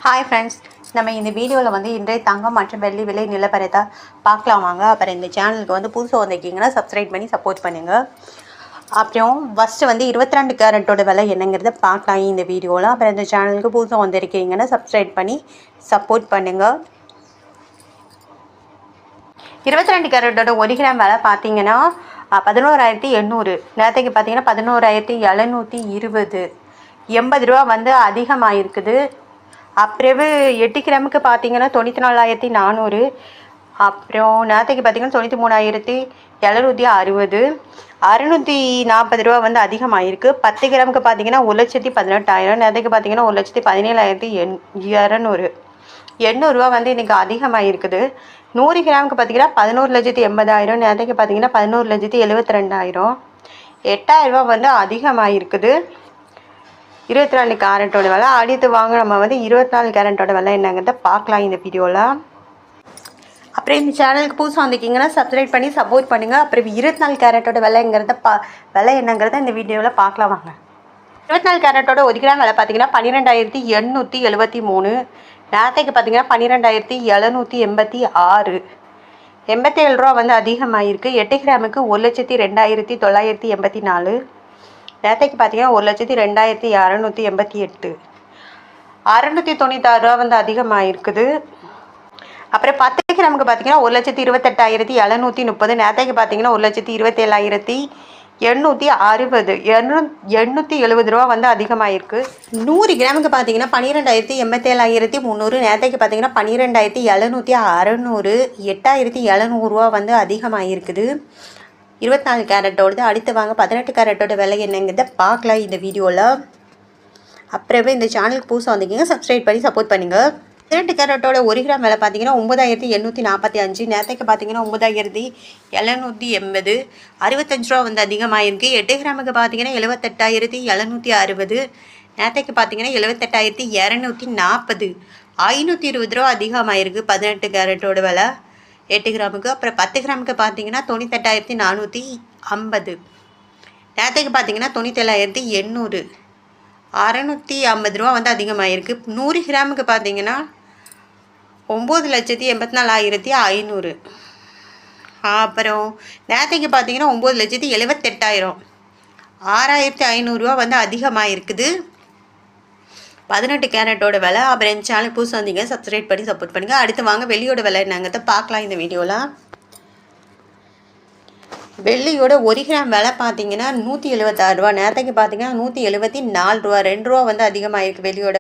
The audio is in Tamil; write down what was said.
ஹாய் ஃப்ரெண்ட்ஸ், நம்ம இந்த வீடியோவில் வந்து இன்றைய தங்கம் மற்றும் வெள்ளி விலை நிலவரத்தை பார்க்கலாம் வாங்க. அப்புறம் இந்த சேனலுக்கு வந்து புதுசாக வந்திருக்கீங்கன்னா சப்ஸ்கிரைப் பண்ணி சப்போர்ட் பண்ணுங்கள். அப்புறம் ஃபஸ்ட்டு வந்து 22 கேரட்டோட விலை என்னங்கிறத பார்க்கலாம் இந்த வீடியோவில். அப்புறம் இந்த சேனலுக்கு புதுசாக வந்திருக்கீங்கன்னா சப்ஸ்கிரைப் பண்ணி சப்போர்ட் பண்ணுங்கள். 22 கேரட்டோட 1 கிராம் விலை பார்த்தீங்கன்னா 11,800. நேரத்துக்கு பார்த்தீங்கன்னா 11,720. 80 ரூபா வந்து அதிகமாக இருக்குது. அப்புறம் 8 கிராமுக்கு பார்த்தீங்கன்னா 94,400. அப்புறம் நேரத்துக்கு பார்த்தீங்கன்னா 93,760. 640 ரூபா வந்து அதிகமாகிருக்கு. 10 கிராமுக்கு பார்த்தீங்கன்னா 1,18,000. நேரத்துக்கு பார்த்தீங்கன்னா 1,17,200. 800 ரூபா வந்து இன்றைக்கி அதிகமாக இருக்குது. 100 கிராமுக்கு பார்த்தீங்கன்னா 11,80,000. நேரத்துக்கு பார்த்தீங்கன்னா 11,72,000. 8,000 ரூபா வந்து அதிகமாக இருக்குது. 24 கேரட்டோட விலை. அடுத்து வாங்க நம்ம வந்து 24 கேரட்டோட விலை என்னங்கிறத பார்க்கலாம் இந்த வீடியோவில். அப்புறம் இந்த சேனலுக்கு புதுசாக வந்திருக்கீங்கன்னா சப்ஸ்கிரைப் பண்ணி சப்போர்ட் பண்ணுங்கள். அப்புறம் 24 கேரட்டோட விலைங்கிறத விலை என்னங்கிறத இந்த வீடியோவில் பார்க்கலாம் வாங்க. 24 கேரட்டோட 1 கிராம் விலை பார்த்தீங்கன்னா 12,873. நேரத்துக்கு பார்த்தீங்கன்னா 12,786. 87 ரூபா வந்து அதிகமாகிருக்கு. 8 கிராமுக்கு 1,02,984. நேரத்துக்கு பார்த்தீங்கன்னா 1,02,688. 696 ரூபா வந்து அதிகமாக இருக்குது. அப்புறம் 10 கிராமுக்கு பார்த்தீங்கன்னா 1,28,730. நேரத்துக்கு பார்த்தீங்கன்னா 1,27,860. 870 ரூபா வந்து அதிகமாகிருக்கு. 100 கிராமுக்கு பார்த்தீங்கன்னா 12,87,300. நேரத்துக்கு பார்த்தீங்கன்னா 12,760. 8,700 ரூபா வந்து அதிகமாகிருக்குது. 24 கேரட்டோடது. அடுத்து வாங்க 18 கேரட்டோட விலை என்னங்கிறத பார்க்கலாம் இந்த வீடியோவில். அப்புறமே இந்த சேனலுக்கு புதுசாக வந்திருக்கீங்க சப்ஸ்கிரைப் பண்ணி சப்போர்ட் பண்ணுங்கள். 18 கேரட்டோட 1 கிராம் விலை பார்த்தீங்கன்னா 9,845. நேரத்துக்கு பார்த்தீங்கன்னா 9,780. 65 ரூபா வந்து அதிகமாகிருக்கு. 8 கிராமுக்கு பார்த்தீங்கன்னா 78,760. நேரத்துக்கு பார்த்தீங்கன்னா 78,240. 520 ரூபா அதிகமாகிருக்கு 18 கேரட்டோட விலை 8 கிராமுக்கு. அப்புறம் 10 கிராமுக்கு பார்த்தீங்கன்னா 98,450. நேரத்துக்கு பார்த்தீங்கன்னா 97,800. 650 ரூபா வந்து அதிகமாகிருக்கு. 100 கிராமுக்கு பார்த்தீங்கன்னா 9,84,500. அப்புறம் நேரத்துக்கு பார்த்தீங்கன்னா 9,78,000. 6,500 ரூபா வந்து அதிகமாக இருக்குது 18 கேரட்டோட விலை. அப்புறம் என் சேனல் புதுசாக வந்தீங்க சப்ஸ்கிரைப் பண்ணி சப்போர்ட் பண்ணுங்கள். அடுத்து வாங்க வெள்ளியோட விலை என்னங்கிறத பார்க்கலாம் இந்த வீடியோவில். வெள்ளியோட 1 கிராம் விலை பார்த்தீங்கன்னா 176 ரூபா. நேரத்துக்கு பார்த்தீங்கன்னா 174 ரூபா. 2 ரூபா வந்து அதிகமாக இருக்குது வெள்ளியோட